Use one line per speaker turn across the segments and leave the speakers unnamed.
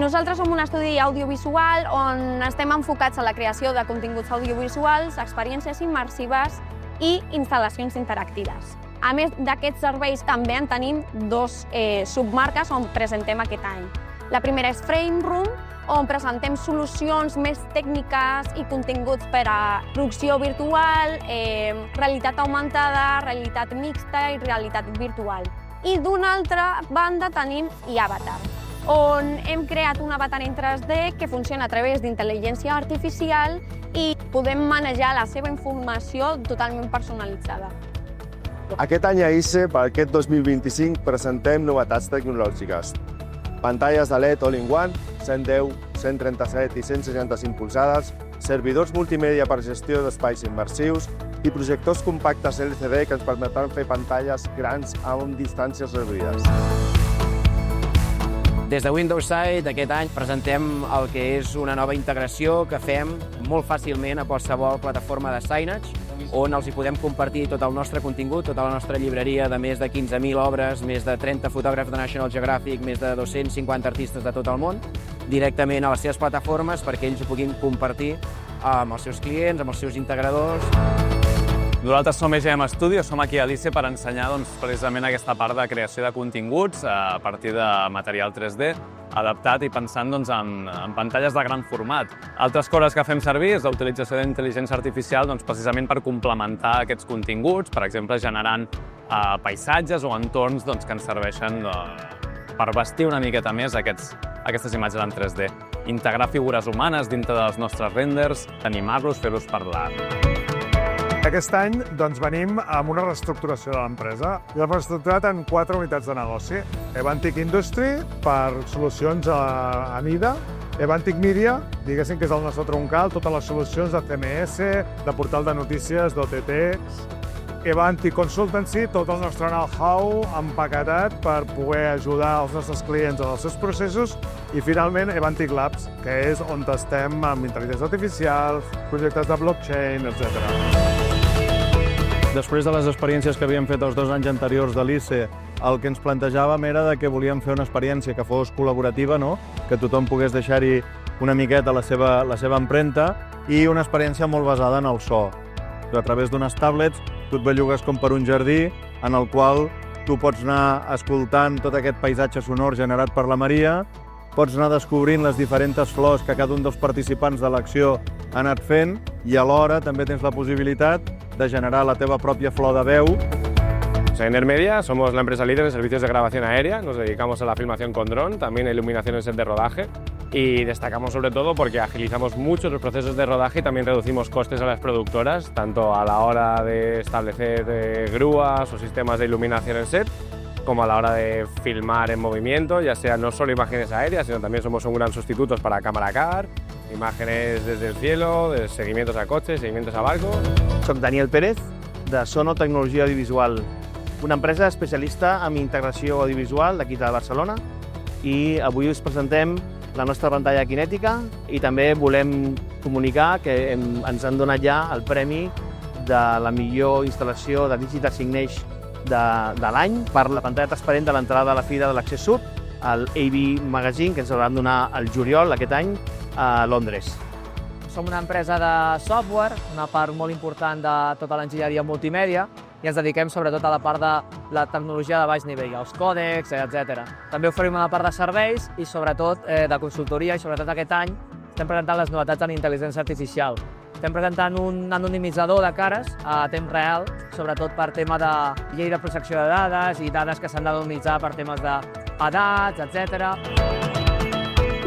Nosaltres som un estudi audiovisual on estem enfocats a la creació de continguts audiovisuals, experiències immersives i instal·lacions interactives. A més d'aquests serveis, també en tenim dos submarques on presentem aquest any. La primera és Frame Room, on presentem solucions més tècniques i continguts per a producció virtual, realitat augmentada, realitat mixta i realitat virtual. I d'una altra banda tenim Avatar, on hem creat un avatar en 3D que funciona a través d'intel·ligència artificial i podem manejar la seva informació totalment personalitzada.
Aquest any a ICE, per aquest 2025, presentem novetats tecnològiques. Pantalles de LED All-in-One, 110, 137 i 165 polzades, servidors multimèdia per gestió d'espais immersius i projectors compactes LCD que ens permetran fer pantalles grans amb distàncies reduïdes.
Des de Windows Site, aquest any presentem el que és una nova integració que fem molt fàcilment a qualsevol plataforma de signage, on els hi podem compartir tot el nostre contingut, tota la nostra llibreria de més de 15.000 obres, més de 30 fotògrafs de National Geographic, més de 250 artistes de tot el món, directament a les seves plataformes perquè ells ho puguin compartir amb els seus clients, amb els seus integradors.
Nosaltres som EGM Studio, som aquí a l'ICE per ensenyar precisament aquesta part de creació de continguts a partir de material 3D adaptat i pensant en pantalles de gran format. Altres coses que fem servir és l'utilització d'intel·ligència artificial precisament per complementar aquests continguts, per exemple, generant paisatges o entorns que ens serveixen per vestir una miqueta més aquestes imatges en 3D. Integrar figures humanes dintre dels nostres renders, animar-los, fer-los parlar.
Aquest any venim amb una reestructuració de l'empresa. L'hem reestructurat en 4 unitats de negoci. Evantic Industry per solucions a mida, Evantic Media, diguéssim que és el nostre troncal, totes les solucions de CMS, de portal de notícies, d'OTT, Evantic Consultancy, tot el nostre know-how empaquetat per poder ajudar els nostres clients en els seus processos, i finalment Evantic Labs, que és on estem amb intel·ligència artificial, projectes de blockchain, etc.
Després de les experiències que havíem fet els 2 anys anteriors de l'ICE, el que ens plantejàvem era que volíem fer una experiència que fos col·laborativa, que tothom pogués deixar-hi una miqueta la seva empremta, i una experiència molt basada en el so. A través d'unes tablets tu et bellugues com per un jardí en el qual tu pots anar escoltant tot aquest paisatge sonor generat per la Maria, pots anar descobrint les diferents flors que cada un dels participants de l'acció ha anat fent, i alhora també tens la possibilitat de generar la teva pròpia flor de veu.
En Media somos la empresa líder en servicios de grabación aérea, nos dedicamos a la filmación con dron, también a iluminación en set de rodaje, y destacamos sobre todo porque agilizamos mucho los procesos de rodaje y también reducimos costes a las productoras, tanto a la hora de establecer grúas o sistemas de iluminación en set, como a la hora de filmar en movimiento, ya sea no solo imágenes aéreas, sino también somos un gran sustituto para cámara car, imágenes desde el cielo, de seguimientos a coches, seguimientos a barcos.
Soc Daniel Pérez, de Sono Tecnologia Audiovisual, una empresa especialista en integració audiovisual d'aquí de Barcelona, i avui us presentem la nostra pantalla kinètica i també volem comunicar que ens han donat ja el premi de la millor instal·lació de Digital Signage de l'any per la pantalla transparent de l'entrada de la Fira de l'Accés Sud, el AV Magazine, que ens el van donar el juliol aquest any a Londres.
Som una empresa de software, una part molt important de tota l'enginyeria multimèdia, i ens dediquem sobretot a la part de la tecnologia de baix nivell, els còdecs, etc. També oferim una part de serveis i sobretot de consultoria, i sobretot aquest any estem presentant les novetats en intel·ligència artificial. Estem presentant un anonimitzador de cares a temps real, sobretot per tema de llei de protecció de dades i dades que s'han d'anonimitzar per temes d'edats, etc.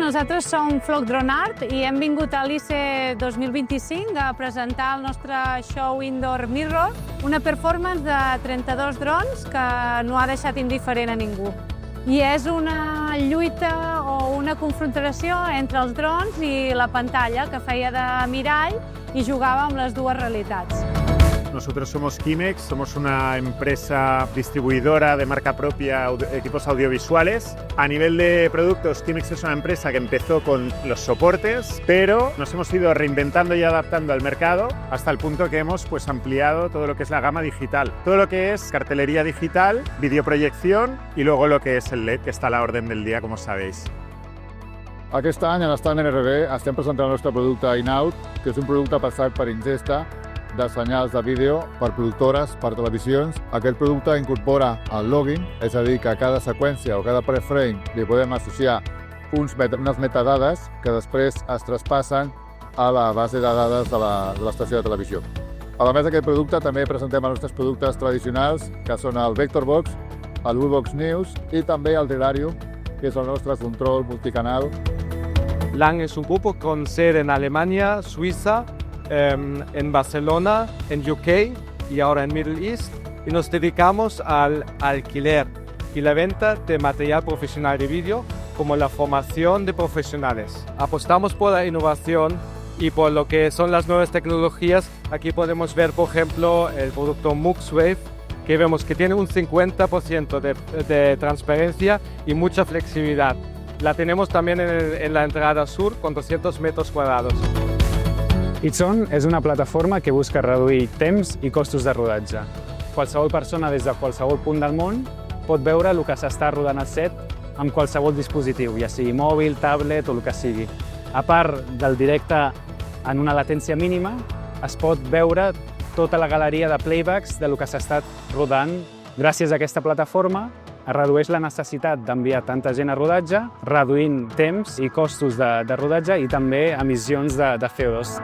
Nosaltres som Flock Drone Art i hem vingut a l'ICE 2025 a presentar el nostre show Indoor Mirror, una performance de 32 drons que no ha deixat indiferent a ningú. I és una lluita o una confrontació entre els drons i la pantalla que feia de mirall i jugava amb les dues realitats.
Nosotros somos Kimex, somos una empresa distribuidora de marca propia, equipos audiovisuales. A nivel de productos, Kimex es una empresa que empezó con los soportes, pero nos hemos ido reinventando y adaptando al mercado hasta el punto que hemos ampliado todo lo que es la gama digital. Todo lo que es cartelería digital, videoproyección y luego lo que es el LED, que está a la orden del día, como sabéis.
Aquest any, a l'estand NRB, estem presentant el nostre producte Inout, que és un producte passat per ingesta de senyals de vídeo per productores, per televisions. Aquest producte incorpora el logging, és a dir, que a cada seqüència o cada preframe li podem associar unes metadades que després es traspassen a la base de dades de l'estació de televisió. A més d'aquest producte, també presentem els nostres productes tradicionals, que són el VectorBox, el Webox News i també el Delarium, que es el nostre control multicanal.
LAN es un grupo con sede en Alemania, Suiza, en Barcelona, en UK y ahora en Middle East, y nos dedicamos al alquiler y la venta de material profesional de vídeo, como la formación de profesionales. Apostamos por la innovación y por lo que son las nuevas tecnologías. Aquí podemos ver, por ejemplo, el producto MuxWave, que vemos que tiene un 50% de transparencia y mucha flexibilidad. La tenemos también en la entrada sur, con 200 metros cuadrados.
Itson és una plataforma que busca reduir temps i costos de rodatge. Qualsevol persona des de qualsevol punt del món pot veure el que s'està rodant al set amb qualsevol dispositiu, ja sigui mòbil, tablet o el que sigui. A part del directe en una latència mínima, es pot veure tota la galeria de playbacks del que s'ha estat rodant. Gràcies a aquesta plataforma es redueix la necessitat d'enviar tanta gent a rodatge, reduint temps i costos de rodatge i també emissions de CO2.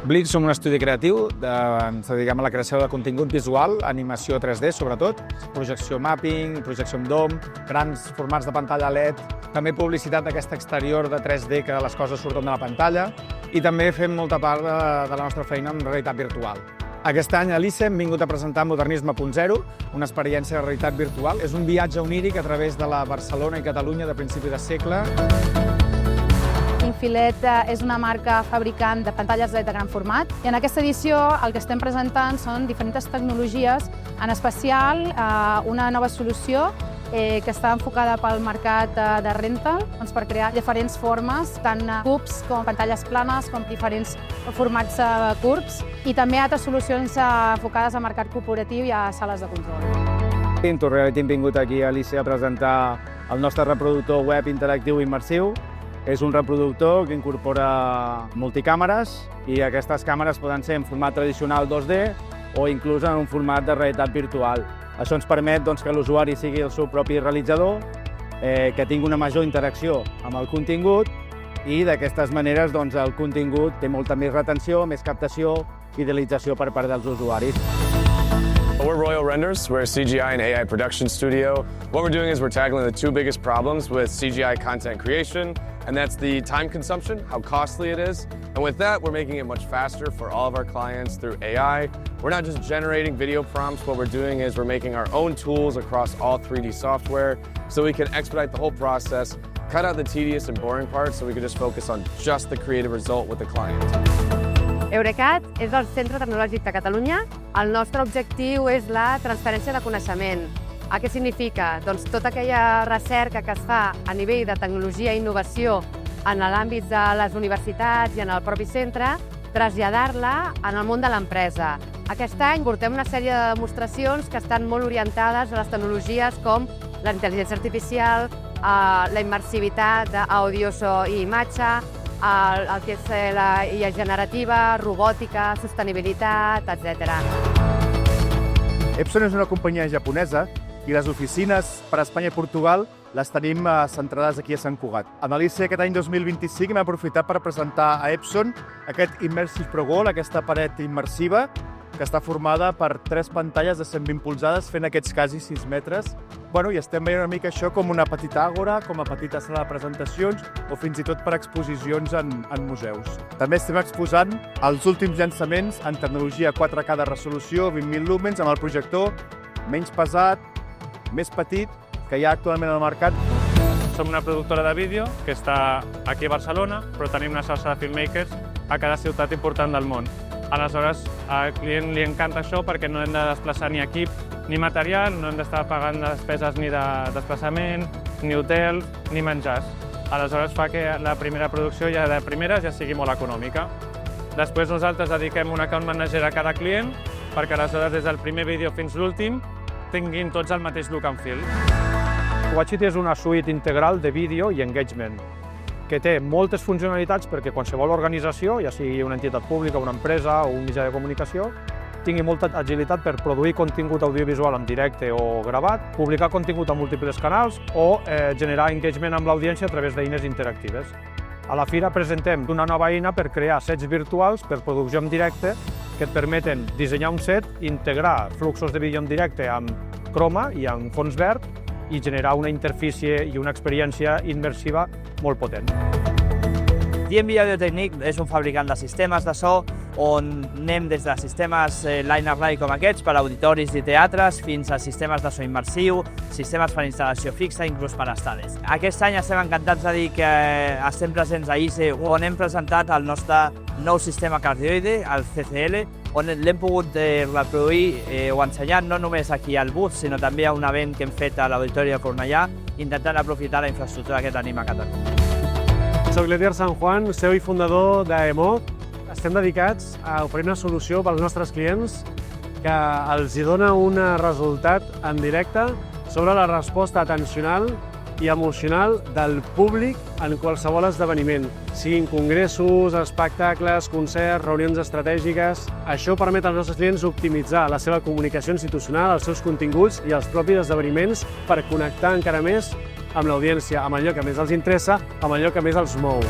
Blitz som un estudi creatiu, ens dediquem a la creació de contingut visual, animació 3D sobretot, projecció mapping, projecció amb dom, grans formats de pantalla LED, també publicitat d'aquest exterior de 3D que les coses surten de la pantalla i també fem molta part de la nostra feina en realitat virtual. Aquest any a l'ICE hem vingut a presentar Modernisme.0, una experiència de realitat virtual. És un viatge oníric a través de la Barcelona i Catalunya de principi de segle.
Infilet és una marca fabricant de pantalles LED de gran format i en aquesta edició el que estem presentant són diferents tecnologies, en especial una nova solució que està enfocada pel mercat de rental per crear diferents formes, tant cubs com pantalles planes, com diferents formats curts i també altres solucions enfocades al mercat corporatiu i a sales de control.
En Reality hem vingut aquí a l'ICE a presentar el nostre reproductor web interactiu immersiu. És un reproductor que incorpora multicàmeres i aquestes càmeres poden ser en format tradicional 2D o inclús en un format de realitat virtual. Això ens permet que l'usuari sigui el seu propi realitzador, que tingui una major interacció amb el contingut i d'aquestes maneres el contingut té molta més retenció, més captació, fidelització per part dels usuaris.
We're Royal Renders. We're a CGI and AI production studio. What we're doing is we're tackling the two biggest problems with CGI content creation, and that's the time consumption, how costly it is. And with that, we're making it much faster for all of our clients through AI. We're not just generating video prompts. What we're doing is we're making our own tools across all 3D software so we can expedite the whole process, cut out the tedious and boring parts so we can just focus on just the creative result with the client.
Eurecat és el centre tecnològic de Catalunya. El nostre objectiu és la transferència de coneixement. Què significa? Doncs tota aquella recerca que es fa a nivell de tecnologia i innovació en l'àmbit de les universitats i en el propi centre, traslladar-la en el món de l'empresa. Aquest any portem una sèrie de demostracions que estan molt orientades a les tecnologies com la intel·ligència artificial, la immersivitat d'àudio, so i imatge, el que és la IA generativa, robòtica, sostenibilitat, etc.
Epson és una companyia japonesa i les oficines per a Espanya i Portugal les tenim centrades aquí a Sant Cugat. En l'ICE aquest any 2025 hem aprofitat per presentar a Epson aquest Immersive Pro Wall, aquesta paret immersiva que està formada per 3 pantalles de 120 polzades fent aquests quasi 6 metres. I estem veient una mica això com una petita àgora, com a petita sala de presentacions o fins i tot per exposicions en museus. També estem exposant els últims llançaments en tecnologia 4K de resolució, 20.000 lúmens, amb el projector menys pesat, més petit, que hi ha actualment al mercat.
Som una productora de vídeo que està aquí a Barcelona, però tenim una xarxa de filmmakers a cada ciutat important del món. Aleshores, al client li encanta això perquè no hem de desplaçar ni equip ni material, no hem d'estar pagant despeses ni de desplaçament, ni hotel, ni menjars. Aleshores fa que la primera producció ja de primeres ja sigui molt econòmica. Després nosaltres dediquem un account manager a cada client perquè aleshores des del primer vídeo fins l'últim tinguin tots el mateix look and feel.
Watchit és una suite integral de vídeo i engagement.
que té moltes funcionalitats perquè qualsevol organització, ja sigui una entitat pública, una empresa o un mitjà de comunicació, tingui molta agilitat per produir contingut audiovisual en directe o gravat, publicar contingut a múltiples canals o generar engagement amb l'audiència a través d'eines interactives. A la fira presentem una nova eina per crear sets virtuals per producció en directe que et permeten dissenyar un set, integrar fluxos de vídeo en directe amb croma i amb fons verd i generar una interfície i una experiència immersiva molt potent.
DNB Audio Technique és un fabricant de sistemes de so on anem des de sistemes line-up com aquests per a auditoris i teatres fins a sistemes de so immersiu, sistemes per instal·lació fixa, inclús per estades. Aquest any estem encantats de dir que estem presents a ISE on hem presentat el nostre nou sistema cardioide, el CCL, on l'hem pogut reproduir o ensenyar no només aquí al bus, sinó també a un event que hem fet a l'Auditori de Cornellà, intentant aprofitar la infraestructura que tenim a Catalunya.
Soc l'Edier San Juan, CEO i fundador d'EMO. Estem dedicats a oferir una solució pels nostres clients que els dona un resultat en directe sobre la resposta atencional i emocional del públic en qualsevol esdeveniment, siguin congressos, espectacles, concerts, reunions estratègiques. Això permet als nostres clients optimitzar la seva comunicació institucional, els seus continguts i els propis esdeveniments per connectar encara més amb l'audiència, amb allò que més els interessa, amb allò que més els mou.